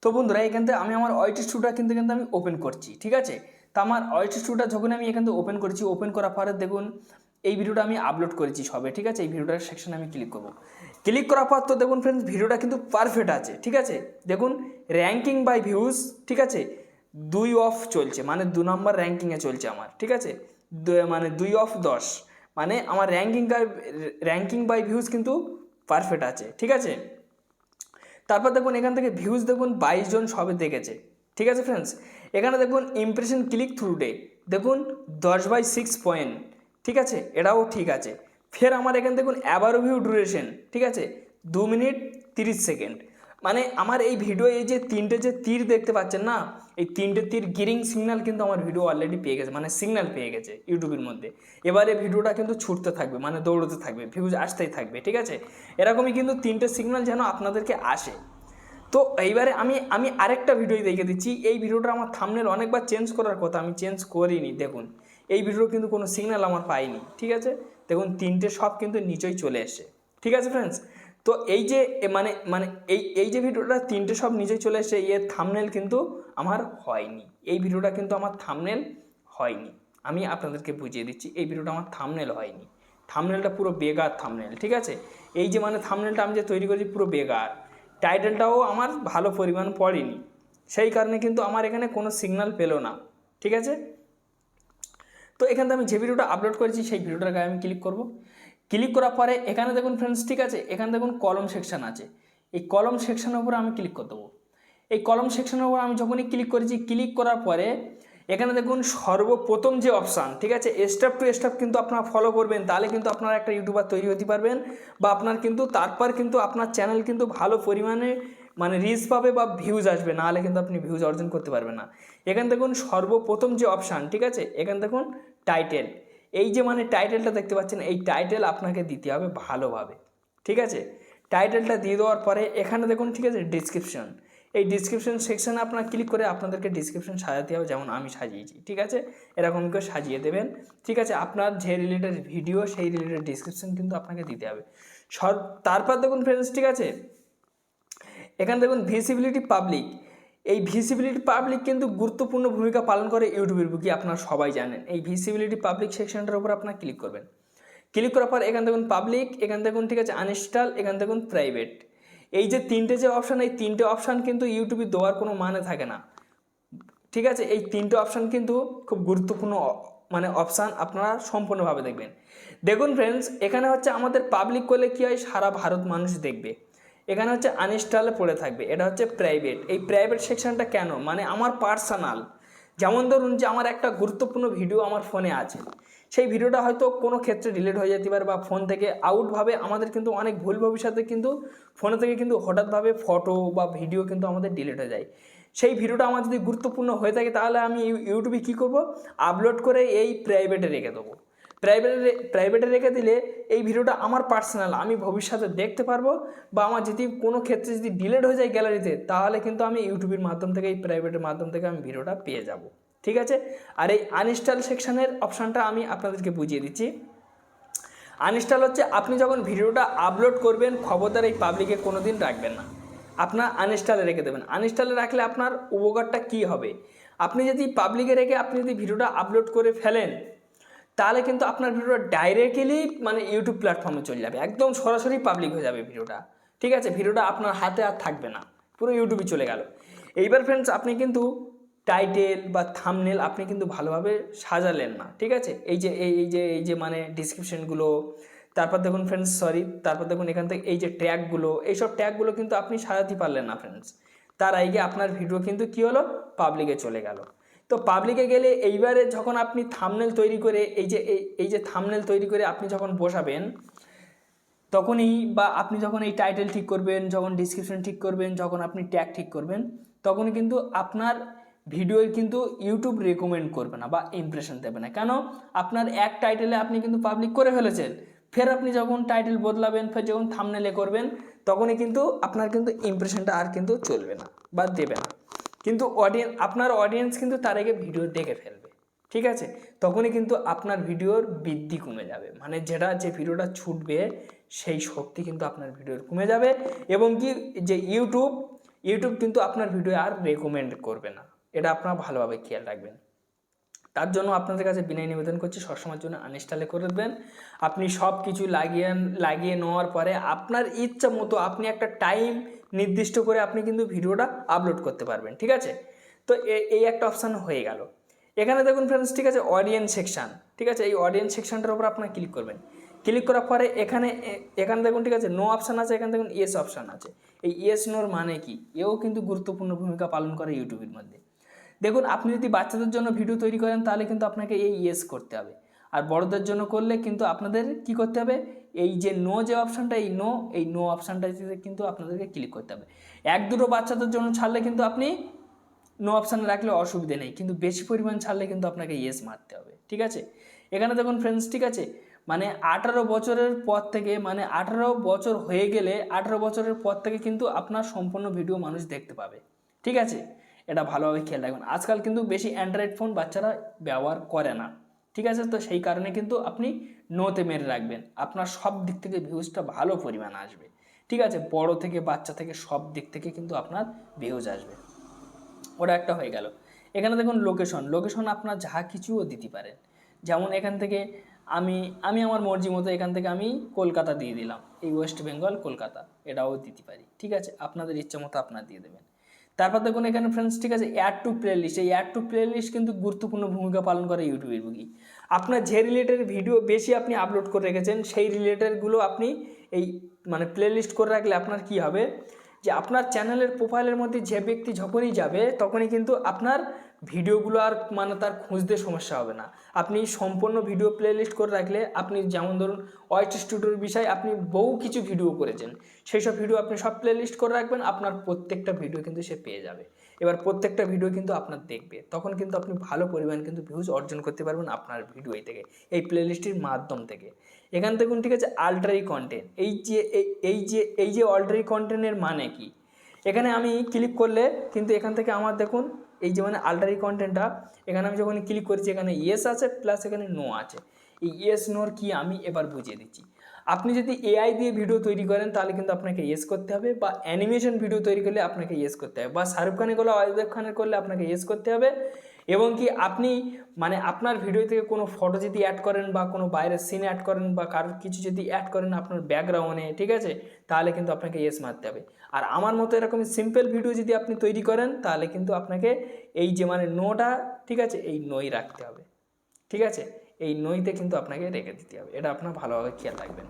তো বন্ধুরা এখান থেকে আমি আমার ওয়াইটি স্টুডিওটা কিন্তু আমি ওপেন করছি, ঠিক আছে। তো আমার ওয়াইটি স্টুডিওটা যখন আমি এখান থেকে ওপেন করেছি, ওপেন করার পরে দেখুন এই ভিডিওটা আমি আপলোড করেছি সবে, ঠিক আছে। এই ভিডিওটার সেকশনে আমি ক্লিক করব। ক্লিক করার পর তো দেখুন ফ্রেন্ডস ভিডিওটা কিন্তু পারফেক্ট আছে, ঠিক আছে। দেখুন র্যাঙ্কিং বাই ভিউজ, ঠিক আছে, 2 অফ চলছে, মানে 2 নম্বর র্যাঙ্কিংয়ে চলছে আমার, ঠিক আছে। মানে 2/10, মানে আমার র্যাঙ্কিং বাই ভিউজ কিন্তু পারফেক্ট আছে, ঠিক আছে। তারপর দেখুন এখান থেকে ভিউজ দেখুন 22 জন সবে দেখেছে, ঠিক আছে ফ্রেন্ডস। এখানে দেখুন ইমপ্রেশন ক্লিক থ্রু ডে দেখুন 10/6 পয়েন্ট, ঠিক আছে, এটাও ঠিক আছে। ফের আমার এখানে দেখুন অ্যাভার ভিউ ডিউরেশন, ঠিক আছে, 2 মিনিট 30 সেকেন্ড। মানে আমার এই ভিডিও এই যে তিনটে যে তীর দেখতে পাচ্ছেন না, এই তিনটে তীর গিরিং সিগন্যাল কিন্তু আমার ভিডিও অলরেডি পেয়ে গেছে, মানে সিগন্যাল পেয়ে গেছে ইউটিউবের মধ্যে। এবারে ভিডিওটা কিন্তু ছুটতে থাকবে, মানে দৌড়তে থাকবে, ভিউজ আসতেই থাকবে, ঠিক আছে। এরকমই কিন্তু তিনটে সিগন্যাল যেন আপনাদেরকে আসে। তো এইবারে আমি আরেকটা ভিডিও দেখে দিচ্ছি। এই ভিডিওটা আমার থাম্বনেল অনেকবার চেঞ্জ করার কথা, আমি চেঞ্জ করিনি। দেখুন এই ভিডিও কিন্তু কোনো সিগন্যাল আমার পাইনি, ঠিক আছে। দেখুন তিনটে সব কিন্তু নিচেই চলে এসে, ঠিক আছে ফ্রেন্ডস। তো এই যে মানে মানে এই যে ভিডিওটা তিনটে সব নিচেই চলে এসে, এর থাম্বনেল কিন্তু আমার হয়নি। এই ভিডিওটা কিন্তু আমার থাম্বনেল হয়নি। আমি আপনাদেরকে বুঝিয়ে দিচ্ছি, এই ভিডিওটা আমার থাম্বনেল হয়নি। থাম্বনেলটা পুরো বেকার থাম্বনেল, ঠিক আছে। এই যে মানে থাম্বনেলটা আমি যে তৈরি করেছি পুরো বেকার, টাইটেলটাও আমার ভালো পরিমাণ পড়েনি, সেই কারণে কিন্তু আমার এখানে কোনো সিগন্যাল পেলো না, ঠিক আছে। তো এখান থেকে আমি যে ভিডিওটা আপলোড করেছি সেই ভিডিওটার গায়ে আমি ক্লিক করব। ক্লিক করার পরে এখানে দেখুন ফ্রেন্ডস, ঠিক আছে, এখানে দেখুন কলম সেকশন আছে। এই কলম সেকশনের উপর আমি ক্লিক করে দেবো। এই কলম সেকশনের উপর আমি যখনই ক্লিক করেছি, ক্লিক করার পরে এখানে দেখুন সর্বপ্রথম যে অপশান, ঠিক আছে, স্টেপ টু স্টেপ কিন্তু আপনারা ফলো করবেন, তাহলে কিন্তু আপনারা একটা ইউটিউবার তৈরি হতে পারবেন, বা আপনার কিন্তু তারপর কিন্তু আপনার চ্যানেল কিন্তু ভালো পরিমাণে মানে রিচ পাবে বা ভিউজ আসবে, নাহলে কিন্তু আপনি ভিউজ অর্জন করতে পারবেন না। এখানে দেখুন সর্বপ্রথম যে অপশান, ঠিক আছে, এখানে দেখুন টাইটেল। এই যে মানে টাইটেলটা দেখতে পাচ্ছেন, এই টাইটেল আপনাকে দিতে হবে ভালোভাবে, ঠিক আছে। টাইটেলটা দিয়ে দেওয়ার পরে এখানে দেখুন, ঠিক আছে, ডিসক্রিপশন। এই ডিসক্রিপশন সেকশানে আপনারা ক্লিক করে আপনাদেরকে ডিসক্রিপশন সাজাতে হবে, যেমন আমি সাজিয়েছি, ঠিক আছে। এরকম করে সাজিয়ে দেবেন, ঠিক আছে। আপনার যে রিলেটেড ভিডিও সেই রিলেটেড ডিসক্রিপশন কিন্তু আপনাকে দিতে হবে। তারপর দেখুন ফ্রেন্ডস, ঠিক আছে, এখানে দেখুন ভিজিবিলিটি পাবলিক। এই ভিজিবিলিটি পাবলিক কিন্তু গুরুত্বপূর্ণ ভূমিকা পালন করে ইউটিউবের বুকে, আপনারা সবাই জানেন। এই ভিজিবিলিটি পাবলিক সেকশনটার উপর আপনারা ক্লিক করবেন। ক্লিক করার পর এখানে দেখুন পাবলিক, এখানে দেখুন, ঠিক আছে, আনইনস্টল, এখানে দেখুন প্রাইভেট। এই যে তিনটে যে অপশান, এই তিনটে অপশান কিন্তু ইউটিউবে দেওয়ার কোনো মানে থাকে না, ঠিক আছে। এই তিনটে অপশান কিন্তু খুব গুরুত্বপূর্ণ মানে অপশান, আপনারা সম্পূর্ণভাবে দেখবেন। দেখুন ফ্রেন্ডস, এখানে হচ্ছে আমাদের পাবলিক করলে কী হয়, সারা ভারত মানুষ দেখবে। এখানে হচ্ছে আনইনস্টলে পড়ে থাকবে, এটা হচ্ছে প্রাইভেট। এই প্রাইভেট সেকশনটা কেন, মানে আমার পার্সোনাল, যেমন ধরুন যে আমার একটা গুরুত্বপূর্ণ ভিডিও আমার ফোনে আছে, সেই ভিডিওটা হয়তো কোনো ক্ষেত্রে ডিলিট হয়ে যেতে পারে, বা ফোন থেকে আউটভাবে আমাদের কিন্তু অনেক ভুল ভবিষ্যতে কিন্তু ফোনে থেকে কিন্তু হঠাৎভাবে ফটো বা ভিডিও কিন্তু আমাদের ডিলিট হয়ে যায়। সেই ভিডিওটা আমার যদি গুরুত্বপূর্ণ হয়ে থাকে, তাহলে আমি ইউটিউবে কী করব, আপলোড করে এই প্রাইভেটে রেখে দেবো। প্রাইভেটে রেখে দিলে এই ভিডিওটা আমার পার্সোনাল, আমি ভবিষ্যতে দেখতে পারবো, বা আমার যদি কোনো ক্ষেত্রে যদি ডিলিট হয়ে যায় গ্যালারিতে, তাহলে কিন্তু আমি ইউটিউবের মাধ্যম থেকে, এই প্রাইভেটের মাধ্যম থেকে আমি ভিডিওটা পেয়ে যাব, ঠিক আছে। আর এই আনইনস্টল সেকশনের অপশানটা আমি আপনাদেরকে বুঝিয়ে দিচ্ছি। আনইনস্টল হচ্ছে আপনি যখন ভিডিওটা আপলোড করবেন, খবরদার এই পাবলিকে কোনো দিন রাখবেন না, আপনার আনইনস্টলে রেখে দেবেন। আনইনস্টলে রাখলে আপনার উপকারটা কী হবে, আপনি যদি পাবলিকে রেখে আপনি যদি ভিডিওটা আপলোড করে ফেলেন, তাহলে কিন্তু আপনার ভিডিওটা ডাইরেক্টলি মানে ইউটিউব প্ল্যাটফর্মে চলে যাবে, একদম সরাসরি পাবলিক হয়ে যাবে ভিডিওটা, ঠিক আছে। ভিডিওটা আপনার হাতে আর থাকবে না, পুরো ইউটিউবে চলে গেল। এইবার ফ্রেন্ডস, আপনি কিন্তু টাইটেল বা থাম্বনেল আপনি কিন্তু ভালোভাবে সাজালেন না, ঠিক আছে। এই যে মানে ডিসক্রিপশনগুলো, তারপর দেখুন ফ্রেন্ডস, তারপর দেখুন এখান থেকে এই যে ট্যাগগুলো, এইসব ট্যাগগুলো কিন্তু আপনি সাজাতে পারলেন না ফ্রেন্ডস। তার আগে আপনার ভিডিও কিন্তু কী হলো, পাবলিকে চলে গেল। তো পাবলিকে গেলে এইবারে যখন আপনি থাম্বনেল তৈরি করে এই যে থাম্বনেল তৈরি করে আপনি যখন বসাবেন, তখনই বা আপনি যখন এই টাইটেল ঠিক করবেন, যখন ডিসক্রিপশন ঠিক করবেন, যখন আপনি ট্যাগ ঠিক করবেন, তখনই কিন্তু আপনার ভিডিওর কিন্তু ইউটিউব রেকমেন্ড করবে না বা ইমপ্রেশন দেবে না। কেন, আপনার এক টাইটেলে আপনি কিন্তু পাবলিক করে ফেলেছেন, ফের আপনি যখন টাইটেল বদলাবেন, ফের যখন থাম্বনেলে করবেন, তখনই কিন্তু আপনার কিন্তু ইমপ্রেশনটা আর কিন্তু চলবে না বা দেবে না। কিন্তু আপনার অডিয়েন্স কিন্তু তার আগে ভিডিও দেখে ফেলবে, ঠিক আছে। তখনই কিন্তু আপনার ভিডিওর বৃদ্ধি কমে যাবে, মানে যে ভিডিওটা ছুটবে সেই শক্তি কিন্তু আপনার ভিডিওর কমে যাবে, এবং কি যে ইউটিউব কিন্তু আপনার ভিডিও আর রেকমেন্ড করবে না, এটা আপনারা ভালোভাবে খেয়াল রাখবেন। তার জন্য আপনাদের কাছে বিনয় নিবেদন করছি সবসময়ের জন্য আনইনস্টলে করে দেবেন। আপনি সব কিছু লাগিয়ে নেওয়ার পরে আপনার ইচ্ছা মতো আপনি একটা টাইম নির্দিষ্ট করে আপনি কিন্তু ভিডিওটা আপলোড করতে পারবেন, ঠিক আছে। তো এই একটা অপশান হয়ে গেল। এখানে দেখুন ফ্রেন্ডস, ঠিক আছে, অডিয়েন্স সেকশান, ঠিক আছে, এই অডিয়েন্স সেকশানটার উপর আপনারা ক্লিক করবেন। ক্লিক করার পরে এখানে দেখুন, ঠিক আছে, নো অপশান আছে, এখানে দেখুন ইয়েস অপশান আছে। এই ইয়েস নোর মানে কি, এও কিন্তু গুরুত্বপূর্ণ ভূমিকা পালন করে ইউটিউবের মধ্যে। দেখুন, আপনি যদি বাচ্চাদের জন্য ভিডিও তৈরি করেন তাহলে কিন্তু আপনাকে এই ইয়েস করতে হবে, আর বড়দের জন্য করলে কিন্তু আপনাদের কি করতে হবে, এই যে নো যে অপশানটা, এই নো অপশানটাতে কিন্তু আপনাদেরকে ক্লিক করতে হবে। এক দুটো বাচ্চাদের জন্য ছাড়লে কিন্তু আপনি নো অপশানে রাখলে অসুবিধে নেই, কিন্তু বেশি পরিমাণ ছাড়লে কিন্তু আপনাকে ইয়েস মারতে হবে, ঠিক আছে। এখানে দেখুন ফ্রেন্ডস, ঠিক আছে, মানে 18 বছরের পর থেকে, মানে 18 বছর হয়ে গেলে 18 বছরের পর থেকে কিন্তু আপনার সম্পূর্ণ ভিডিও মানুষ দেখতে পাবে, ঠিক আছে। এটা ভালোভাবে খেয়াল রাখবেন। আজকাল কিন্তু বেশি অ্যান্ড্রয়েড ফোন বাচ্চারা ব্যবহার করে না, ঠিক আছে। তো সেই কারণে কিন্তু আপনি নোতে মেরে রাখবেন, আপনার সব দিক থেকে ভিউজটা ভালো পরিমাণ আসবে, ঠিক আছে। বড় থেকে বাচ্চা থেকে সব দিক থেকে কিন্তু আপনার ভিউজ আসবে। ওটা একটা হয়ে গেল। এখানে দেখুন লোকেশন আপনার যা কিছুও দিতে পারেন। যেমন এখান থেকে আমি আমার মর্জি মতো এখান থেকে আমি কলকাতা দিয়ে দিলাম, এই ওয়েস্ট বেঙ্গল কলকাতা, এটাও দিতে পারি, ঠিক আছে। আপনাদের ইচ্ছা মতো আপনারা দিয়ে দেবেন। তারপর দেখুন এখানে ফ্রেন্ডস, ঠিক আছে, অ্যাড টু প্লেলিস্ট, এই অ্যাড টু প্লেলিস্ট কিন্তু গুরুত্বপূর্ণ ভূমিকা পালন করে ইউটিউবের বুকি। আপনার যে রিলেটেড ভিডিও বেশি আপনি আপলোড করে রেখেছেন সেই রিলেটেডগুলো আপনি এই মানে প্লেলিস্ট করে রাখলে আপনার কি হবে, যে আপনার চ্যানেলের প্রোফাইলের মধ্যে যে ব্যক্তি যখনই যাবে তখনই কিন্তু আপনার ভিডিওগুলো আর মানে তার খুঁজতে সমস্যা হবে না। আপনি সম্পূর্ণ ভিডিও প্লেলিস্ট করে রাখলে, আপনি যেমন ধরুন ওয়াইটি স্টুডিওর বিষয়ে আপনি বহু কিছু ভিডিও করেছেন, সেই সব ভিডিও আপনি সব প্লেলিস্ট করে রাখবেন, আপনার প্রত্যেকটা ভিডিও কিন্তু সে পেয়ে যাবে। এবার প্রত্যেকটা ভিডিও কিন্তু আপনার দেখবে, তখন কিন্তু আপনি ভালো পরিমাণ কিন্তু ভিউজ অর্জন করতে পারবেন আপনার ভিডিও থেকে, এই প্লেলিস্টের মাধ্যম থেকে। এখান দেখুন, ঠিক আছে, আল্টারি কন্টেন্ট, এই যে অল্টারি কন্টেন্টের মানে কি, এখানে আমি ক্লিক করলে কিন্তু এখান থেকে আমার দেখুন এই যে মানে আল্টারি কন্টেন্টটা, এখানে আমি যখন ক্লিক করছি এখানে ইয়েস আছে প্লাস এখানে নো আছে। এই ইয়েস নোর কি আমি এবার বুঝিয়ে দিচ্ছি। আপনি যদি এআই দিয়ে ভিডিও তৈরি করেন তাহলে কিন্তু আপনাকে ইয়েস করতে হবে, বা অ্যানিমেশন ভিডিও তৈরি করলে আপনাকে ইয়েস করতে হবে, বা শাহরুখ খানের করলে অজয় খানের করলে আপনাকে ইয়েস করতে হবে। এবং কি আপনি মানে আপনার ভিডিও থেকে কোনো ফটো যদি অ্যাড করেন বা কোনো বাইরের সিন অ্যাড করেন বা কারোর কিছু যদি অ্যাড করেন আপনার ব্যাকগ্রাউন্ডে, ঠিক আছে, তাহলে কিন্তু আপনাকে ইয়েস মারতে হবে। আর আমার মতো এরকম সিম্পল ভিডিও যদি আপনি তৈরি করেন তাহলে কিন্তু আপনাকে এই যে মানে নোটা, ঠিক আছে, এই নই রাখতে হবে, ঠিক আছে। এই নইতে কিন্তু আপনাকে রেখে দিতে হবে, এটা আপনার ভালোভাবে খেয়াল রাখবেন।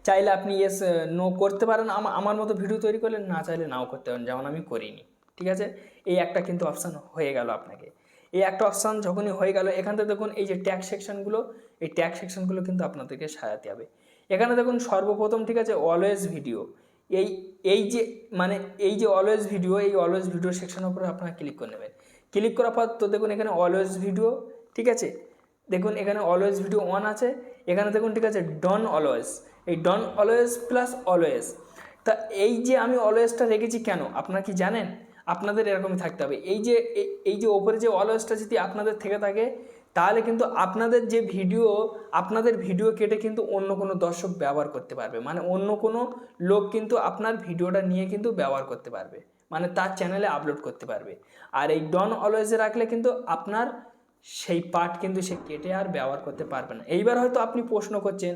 চাইলে আপনি ইয়েস নো করতে পারেন আমার মতো ভিডিও তৈরি করলে, না চাইলে নাও করতে পারেন, যেমন আমি করিনি, ঠিক আছে। এই একটা কিন্তু অপশান হয়ে গেল আপনাকে। এই একটা অপশান যখনই হয়ে গেল, এখান থেকে দেখুন এই যে ট্যাগ সেকশনগুলো, এই ট্যাগ সেকশনগুলো কিন্তু আপনাদেরকে সাজাতে হবে। এখানে দেখুন সর্বপ্রথম, ঠিক আছে, অলওয়েজ ভিডিও, এই এই যে মানে এই যে অলওয়েজ ভিডিও, এই অলওয়েজ ভিডিও সেকশনের উপরে আপনারা ক্লিক করে নেবেন। ক্লিক করার পর তো দেখুন এখানে অলওয়েজ ভিডিও, ঠিক আছে, দেখুন এখানে অলওয়েজ ভিডিও অন আছে। এখানে দেখুন, ঠিক আছে, ডন অলওয়েজ, এই ডন অলওয়েজ প্লাস অলওয়েজ। তা এই যে আমি অলওয়েজটা রেখেছি কেন আপনারা কি জানেন? আপনাদের এরকমই থাকতে হবে। এই যে ওপরে যে অলওয়েজটা যদি আপনাদের থেকে থাকে তাহলে কিন্তু আপনাদের ভিডিও কেটে কিন্তু অন্য কোনো দর্শক ব্যবহার করতে পারবে, মানে অন্য কোনো লোক কিন্তু আপনার ভিডিওটা নিয়ে কিন্তু ব্যবহার করতে পারবে, মানে তার চ্যানেলে আপলোড করতে পারবে। আর এই ডন অলওয়েজে রাখলে কিন্তু আপনার সেই পার্ট কিন্তু সে কেটে আর ব্যবহার করতে পারবে না। এইবার হয়তো আপনি প্রশ্ন করছেন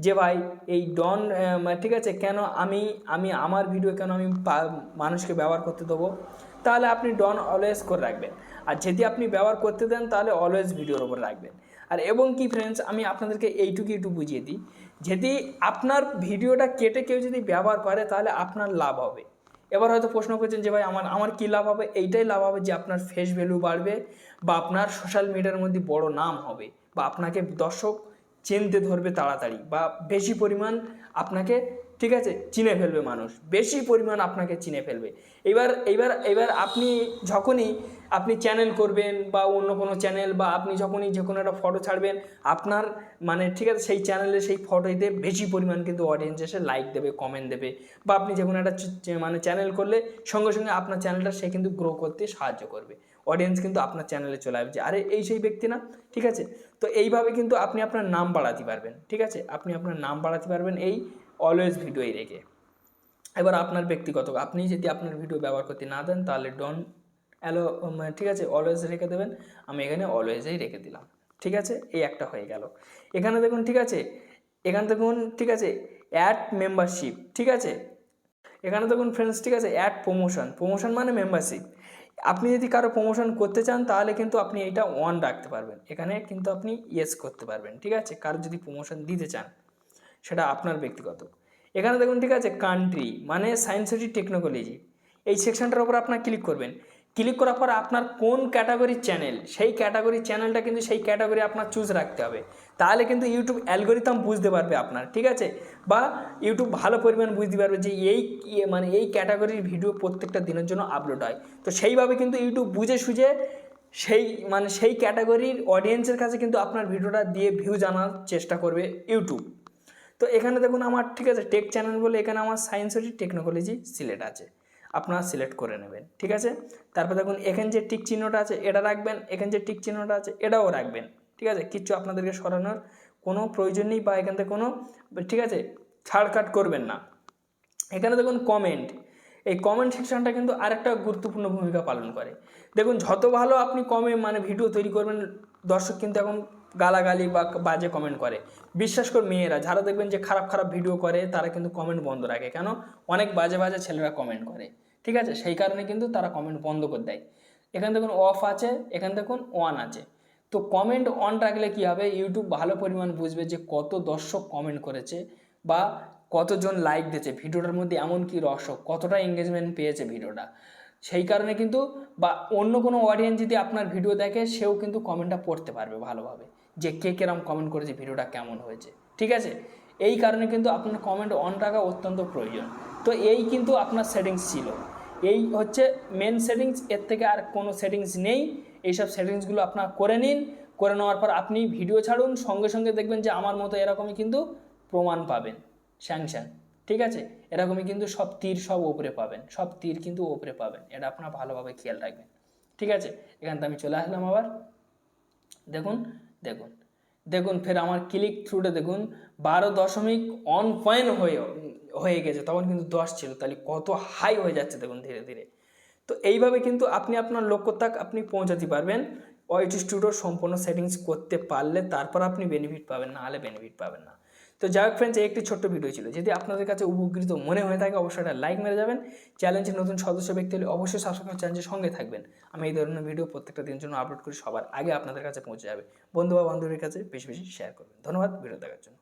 যে ভাই এই ডন ঠিক আছে, কেন আমি আমার ভিডিও কেন আমি মানুষকে ব্যবহার করতে দেবো? তাহলে আপনি ডন অলওয়েজ করে রাখবেন, আর যদি আপনি ব্যবহার করতে দেন তাহলে অলওয়েজ ভিডিওর ওপর রাখবেন। আর এবং কি ফ্রেন্ডস, আমি আপনাদেরকে এইটুকু একটু বুঝিয়ে দিই, যদি আপনার ভিডিওটা কেটে কেউ যদি ব্যবহার করে তাহলে আপনার লাভ হবে। এবার হয়তো প্রশ্ন করছেন যে ভাই আমার কী লাভ হবে? এইটাই লাভ হবে যে আপনার ফেস ভ্যালু বাড়বে, বা আপনার সোশ্যাল মিডিয়ার মধ্যে বড় নাম হবে, বা আপনাকে দর্শক চিনতে ধরবে তাড়াতাড়ি, বা বেশি পরিমাণ আপনাকে, ঠিক আছে, চিনে ফেলবে মানুষ, বেশি পরিমাণ আপনাকে চিনে ফেলবে। এবার আপনি যখনই আপনি চ্যানেল করবেন বা অন্য কোনো চ্যানেল, বা আপনি যখনই যে কোনো একটা ফটো ছাড়বেন আপনার মানে, ঠিক আছে, সেই চ্যানেলে সেই ফটোতে বেশি পরিমাণ কিন্তু অডিয়েন্স এসে লাইক দেবে, কমেন্ট দেবে, বা আপনি যে কোনো একটা মানে চ্যানেল করলে সঙ্গে সঙ্গে আপনার চ্যানেলটা সে কিন্তু গ্রো করতে সাহায্য করবে। অডিয়েন্স কিন্তু আপনার চ্যানেলে চলে আসবে যে আরে এই সেই ব্যক্তি না, ঠিক আছে। তো এইভাবে কিন্তু আপনি আপনার নাম বাড়াতে পারবেন, ঠিক আছে, আপনি আপনার নাম বাড়াতে পারবেন এই অলওয়েজ ভিডিওই রেখে। এবার আপনার ব্যক্তিগত, আপনি যদি আপনার ভিডিও ব্যবহার করতে না দেন তাহলে ডোন্ট অ্যালো, ঠিক আছে, অলওয়েজ রেখে দেবেন। আমি এখানে অলওয়েজেই রেখে দিলাম, ঠিক আছে, এই একটা হয়ে গেল। এখানে দেখুন, ঠিক আছে, এখানে দেখুন, ঠিক আছে, অ্যাড মেম্বারশিপ, ঠিক আছে, এখানে দেখুন ফ্রেন্ডস, ঠিক আছে, অ্যাড প্রমোশন, প্রমোশন মানে মেম্বারশিপ। আপনি যদি কারো প্রমোশন করতে চান তাহলে কিন্তু আপনি এটা অন রাখতে পারবেন, এখানে কিন্তু আপনি ইয়েস করতে পারবেন, ঠিক আছে, কারো যদি প্রমোশন দিতে চান সেটা আপনার ব্যক্তিগত। এখানে দেখুন, ঠিক আছে, কান্ট্রি মানে সায়েন্স সিটি টেকনোলজি, এই সেকশনটার উপর আপনার ক্লিক করবেন। ক্লিক করার পর আপনার কোন ক্যাটাগরির চ্যানেল, সেই ক্যাটাগরির চ্যানেলটা কিন্তু সেই ক্যাটাগরি আপনার চুজ রাখতে হবে, তাহলে কিন্তু ইউটিউব অ্যালগোরিদম বুঝতে পারবে আপনার, ঠিক আছে, বা ইউটিউব ভালো পরিমাণ বুঝতে পারবে যে এই মানে এই ক্যাটাগরির ভিডিও প্রত্যেকটা দিনের জন্য আপলোড হয়। তো সেইভাবে কিন্তু ইউটিউব বুঝে সুঝে সেই মানে সেই ক্যাটাগরির অডিয়েন্সের কাছে কিন্তু আপনার ভিডিওটা দিয়ে ভিউ জানার চেষ্টা করবে ইউটিউব। তো এখানে দেখুন আমার, ঠিক আছে, টেক চ্যানেল বলে এখানে আমার সায়েন্স সিটি টেকনোলজি সিলেক্ট আছে, আপনারা সিলেক্ট করে নেবেন, ঠিক আছে। তারপর দেখুন এখানে যে টিক চিহ্নটা আছে এটা রাখবেন, এখানে যে টিক চিহ্নটা আছে এটাও রাখবেন, ঠিক আছে, কিচ্ছু আপনাদেরকে সরানোর কোনো প্রয়োজন নেই বা এখান থেকে কোনো, ঠিক আছে, ছাড় কাট করবেন না। এখানে দেখুন কমেন্ট, এই কমেন্ট সেকশনটা কিন্তু আরেকটা গুরুত্বপূর্ণ ভূমিকা পালন করে। দেখুন যত ভালো আপনি মানে ভিডিও তৈরি করবেন, দর্শক কিন্তু এখন গালাগালি বা বাজে কমেন্ট করে। বিশ্বাস করে মেয়েরা যারা দেখবেন যে খারাপ খারাপ ভিডিও করে তারা কিন্তু কমেন্ট বন্ধ রাখে, কেন, অনেক বাজে বাজে ছেলেরা কমেন্ট করে, ঠিক আছে, সেই কারণে কিন্তু তারা কমেন্ট বন্ধ করে দেয়। এখানে দেখুন অফ আছে, এখানে দেখুন অন আছে। তো কমেন্ট অন রাখলে কী হবে, ইউটিউব ভালো পরিমাণ বুঝবে যে কত দর্শক কমেন্ট করেছে বা কতজন লাইক দিয়েছে ভিডিওটার মধ্যে, এমন কি রহস্য, কতটা এঙ্গেজমেন্ট পেয়েছে ভিডিওটা। সেই কারণে কিন্তু, বা অন্য কোনো অডিয়েন্স যদি আপনার ভিডিও দেখে সেও কিন্তু কমেন্টটা পড়তে পারবে ভালোভাবে, যে কে কেরম কমেন্ট করেছে, ভিডিওটা কেমন হয়েছে, ঠিক আছে। এই কারণে কিন্তু আপনার কমেন্ট অন রাখা অত্যন্ত প্রয়োজন। তো এই কিন্তু আপনার সেটিংস ছিল, এই হচ্ছে মেন সেটিংস, এর থেকে আর কোনো সেটিংস নেই। এইসব সেটিংসগুলো আপনার করে নিন, করে নেওয়ার পর আপনি ভিডিও ছাড়ুন, সঙ্গে সঙ্গে দেখবেন যে আমার মতো এরকমই কিন্তু প্রমাণ পাবেন, স্যাংশন, ঠিক আছে, এরকমই কিন্তু সব তীর সব ওপরে পাবেন, সব তীর কিন্তু ওপরে পাবেন, এটা আপনারা ভালোভাবে খেয়াল রাখবেন, ঠিক আছে। এখান থেকে আমি চলে আসলাম আবার, দেখুন দেখুন দেখুন ফের আমার ক্লিক থ্রুটা দেখুন 12.1 হয়ে গেছে, তখন কিন্তু 10 ছিল, তাহলে কত হাই হয়ে যাচ্ছে দেখুন ধীরে ধীরে। তো এইভাবে কিন্তু আপনি আপনার লক্ষ্য তাক আপনি পৌঁছাতে পারবেন, ওয়াইটি স্টুডিওর সম্পূর্ণ সেটিংস করতে পারলে তারপর আপনি বেনিফিট পাবেন, না হলে বেনিফিট পাবেন না। তো যাই হোক ফ্রেন্ডস, এই একটি ছোট্ট ভিডিও ছিল, যদি আপনাদের কাছে উপকৃত মনে হয়ে থাকে অবশ্যই একটা লাইক মেরে যাবেন। চ্যালেঞ্জের নতুন সদস্য ব্যক্তি হলে অবশ্যই সাবস্ক্রাইব চ্যানেলের সঙ্গে থাকবেন। আমি এই ধরনের ভিডিও প্রত্যেকটা দিনের জন্য আপলোড করি, সবার আগে আপনাদের কাছে পৌঁছে যাবে। বন্ধু বা বান্ধবীর কাছে বেশি বেশি শেয়ার করবেন। ধন্যবাদ ভিডিও দেখার জন্য।